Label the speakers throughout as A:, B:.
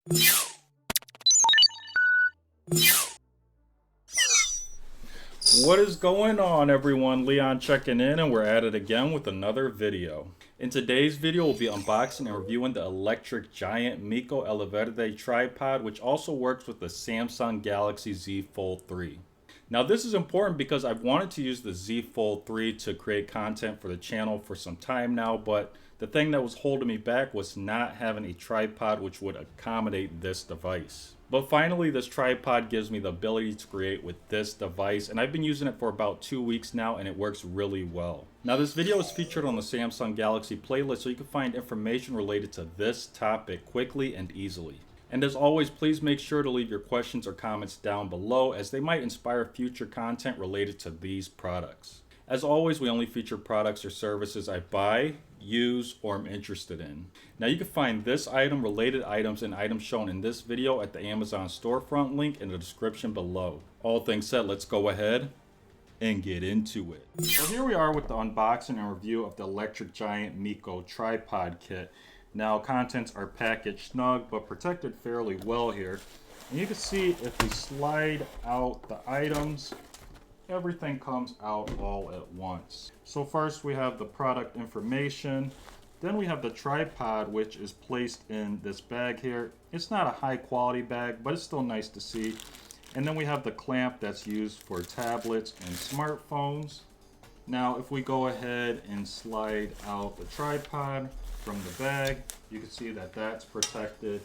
A: What is going on, everyone? Leon checking in, and we're at it again with another video. In today's video, we'll be unboxing and reviewing the electric giant Meco Eleverde tripod, which also works with the Samsung Galaxy Z Fold3. Now this is important because I've wanted to use the Z Fold3 to create content for the channel for some time now, but the thing that was holding me back was not having a tripod which would accommodate this device. But finally, this tripod gives me the ability to create with this device, and I've been using it for about 2 weeks now, and it works really well. Now this video is featured on the Samsung Galaxy playlist, so you can find information related to this topic quickly and easily. And as always, please make sure to leave your questions or comments down below, as they might inspire future content related to these products. As always, we only feature products or services I buy, use, or am interested in. Now you can find this item, related items, and items shown in this video at the Amazon storefront link in the description below. All things said, let's go ahead and get into it. So here we are with the unboxing and review of the electric giant Meco tripod kit. Now contents are packaged snug but protected fairly well here. And you can see if we slide out the items, everything comes out all at once. So first we have the product information. Then we have the tripod, which is placed in this bag here. It's not a high quality bag, but it's still nice to see. And then we have the clamp that's used for tablets and smartphones. Now if we go ahead and slide out the tripod from the bag, you can see that that's protected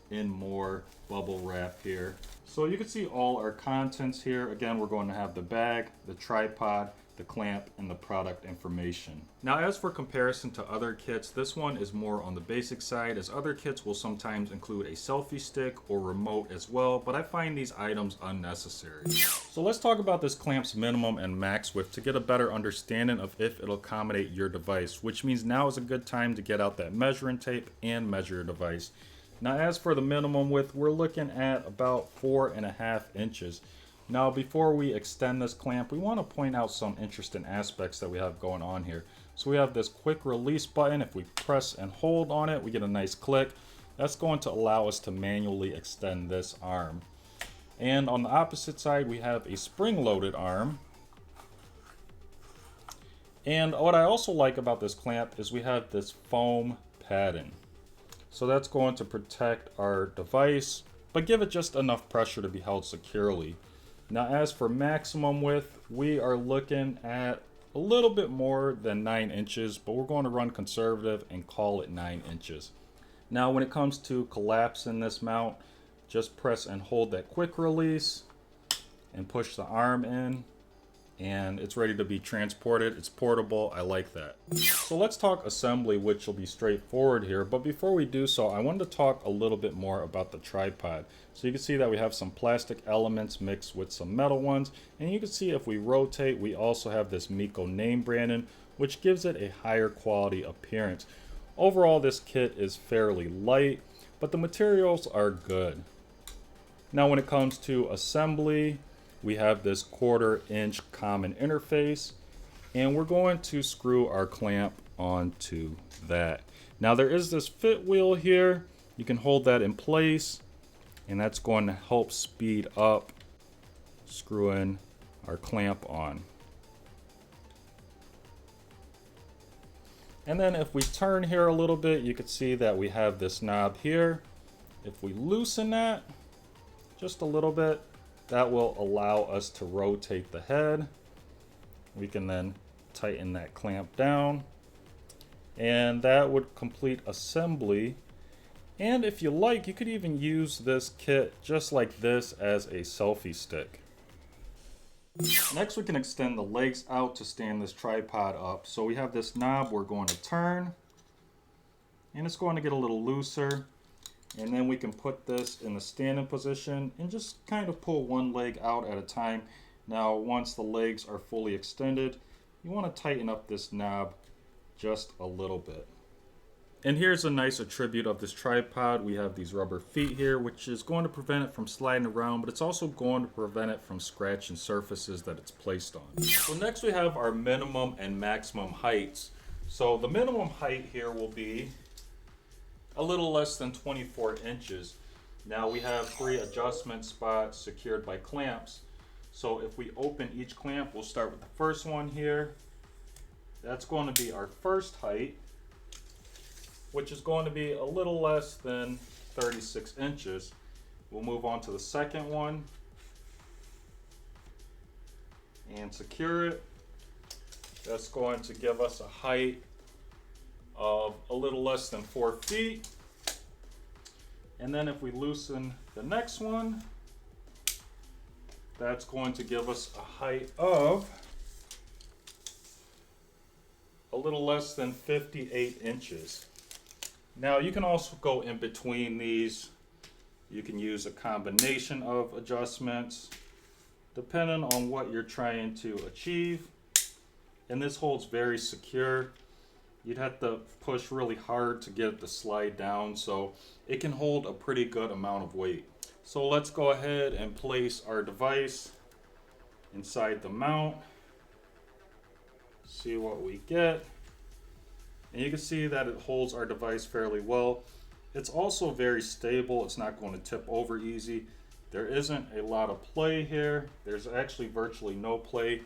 A: in more bubble wrap here. So you can see all our contents here. Again, we're going to have the bag, the tripod, the clamp, and the product information. Now as for comparison to other kits, this one is more on the basic side, as other kits will sometimes include a selfie stick or remote as well, but I find these items unnecessary. So let's talk about this clamp's minimum and max width to get a better understanding of if it'll accommodate your device, which means now is a good time to get out that measuring tape and measure your device. Now as for the minimum width, we're looking at about 4.5 inches. Now before we extend this clamp, we want to point out some interesting aspects that we have going on here. So we have this quick release button. If we press and hold on it, we get a nice click. That's going to allow us to manually extend this arm. And on the opposite side, we have a spring-loaded arm. And what I also like about this clamp is we have this foam padding. So that's going to protect our device, but give it just enough pressure to be held securely. Now as for maximum width, we are looking at a little bit more than 9 inches, but we're going to run conservative and call it 9 inches. Now when it comes to collapsing this mount, just press and hold that quick release and push the arm in, and it's ready to be transported. It's portable. I like that. So let's talk assembly, which will be straightforward here. But before we do so, I wanted to talk a little bit more about the tripod. So you can see that we have some plastic elements mixed with some metal ones. And you can see if we rotate, we also have this Meco name branding, which gives it a higher quality appearance. Overall, this kit is fairly light, but the materials are good. Now when it comes to assembly, we have this 1/4 inch common interface, and we're going to screw our clamp onto that. Now there is this fit wheel here. You can hold that in place, and that's going to help speed up screwing our clamp on. And then if we turn here a little bit, you can see that we have this knob here. If we loosen that just a little bit, that will allow us to rotate the head. We can then tighten that clamp down, and that would complete assembly. And if you like, you could even use this kit just like this as a selfie stick. Next, we can extend the legs out to stand this tripod up. So we have this knob we're going to turn, and it's going to get a little looser. And then we can put this in the standing position and just kind of pull one leg out at a time. Now once the legs are fully extended, you want to tighten up this knob just a little bit. And here's a nice attribute of this tripod. We have these rubber feet here, which is going to prevent it from sliding around, but it's also going to prevent it from scratching surfaces that it's placed on. So next we have our minimum and maximum heights. So the minimum height here will be a little less than 24 inches. Now we have 3 adjustment spots secured by clamps. So if we open each clamp, we'll start with the first one here. That's going to be our first height, which is going to be a little less than 36 inches. We'll move on to the second one and secure it. That's going to give us a height of a little less than 4 feet. And then if we loosen the next one, that's going to give us a height of a little less than 58 inches. Now you can also go in between these. You can use a combination of adjustments depending on what you're trying to achieve. And this holds very secure. You'd have to push really hard to get it to slide down, so it can hold a pretty good amount of weight. So let's go ahead and place our device inside the mount. See what we get. And you can see that it holds our device fairly well. It's also very stable. It's not going to tip over easy. There isn't a lot of play here. There's actually virtually no play.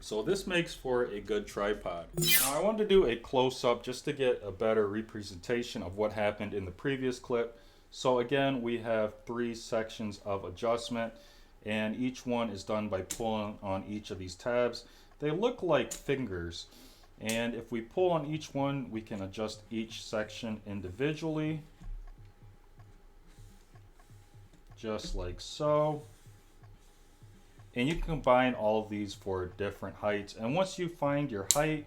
A: So this makes for a good tripod. Now I wanted to do a close-up just to get a better representation of what happened in the previous clip. So again, we have 3 sections of adjustment, and each one is done by pulling on each of these tabs. They look like fingers, and if we pull on each one, we can adjust each section individually, just like so. And you can combine all of these for different heights. And once you find your height,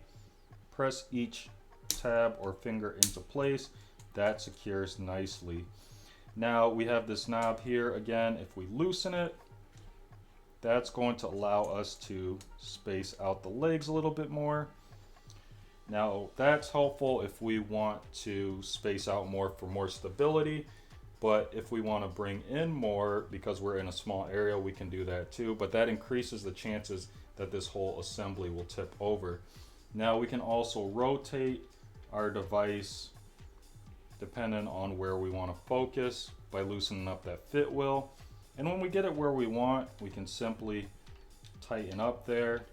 A: press each tab or finger into place. That secures nicely. Now we have this knob here. Again, if we loosen it, that's going to allow us to space out the legs a little bit more. Now that's helpful if we want to space out more for more stability. But if we want to bring in more, because we're in a small area, we can do that too. But that increases the chances that this whole assembly will tip over. Now we can also rotate our device depending on where we want to focus by loosening up that fit wheel. And when we get it where we want, we can simply tighten up there.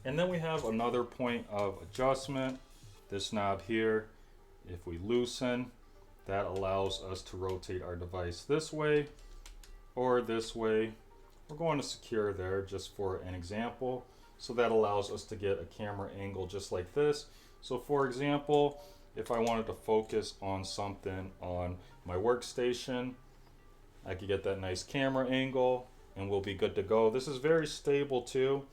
A: And then we have another point of adjustment, this knob here. If we loosen, that allows us to rotate our device this way or this way. We're going to secure there just for an example. So that allows us to get a camera angle just like this. So for example, if I wanted to focus on something on my workstation, I could get that nice camera angle and we'll be good to go. This is very stable too.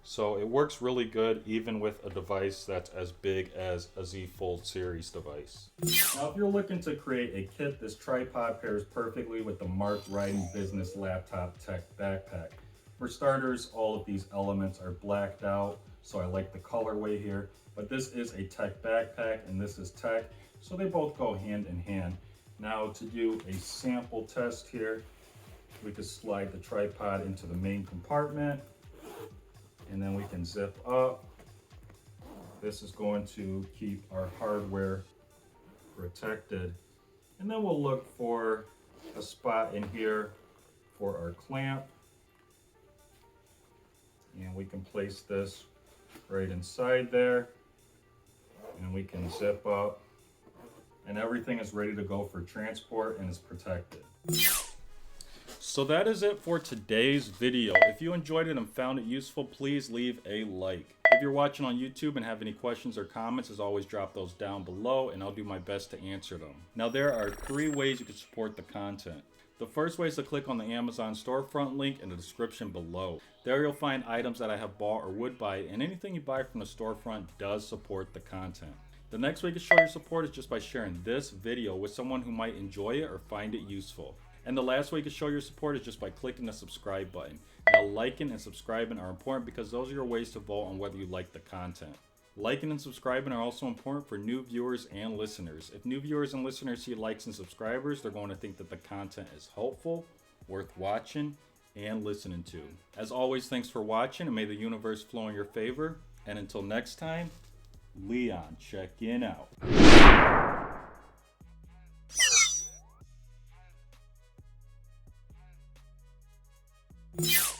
A: So it works really good even with a device that's as big as a Z Fold series device. Now if you're looking to create a kit, this tripod pairs perfectly with the Mark Riding Business Laptop Tech Backpack. For starters, all of these elements are blacked out, so I like the colorway here. But this is a tech backpack and this is tech, so they both go hand in hand. Now to do a sample test here, we could slide the tripod into the main compartment. And then we can zip up. This is going to keep our hardware protected. And then we'll look for a spot in here for our clamp. And we can place this right inside there. And we can zip up. And everything is ready to go for transport and is protected. So that is it for today's video. If you enjoyed it and found it useful, please leave a like. If you're watching on YouTube and have any questions or comments, as always, drop those down below and I'll do my best to answer them. Now there are 3 ways you can support the content. The first way is to click on the Amazon storefront link in the description below. There you'll find items that I have bought or would buy, and anything you buy from the storefront does support the content. The next way to show your support is just by sharing this video with someone who might enjoy it or find it useful. And the last way you can show your support is just by clicking the subscribe button. Now liking and subscribing are important because those are your ways to vote on whether you like the content. Liking and subscribing are also important for new viewers and listeners. If new viewers and listeners see likes and subscribers, they're going to think that the content is helpful, worth watching, and listening to. As always, thanks for watching and may the universe flow in your favor. And until next time, Leon checking out.
B: You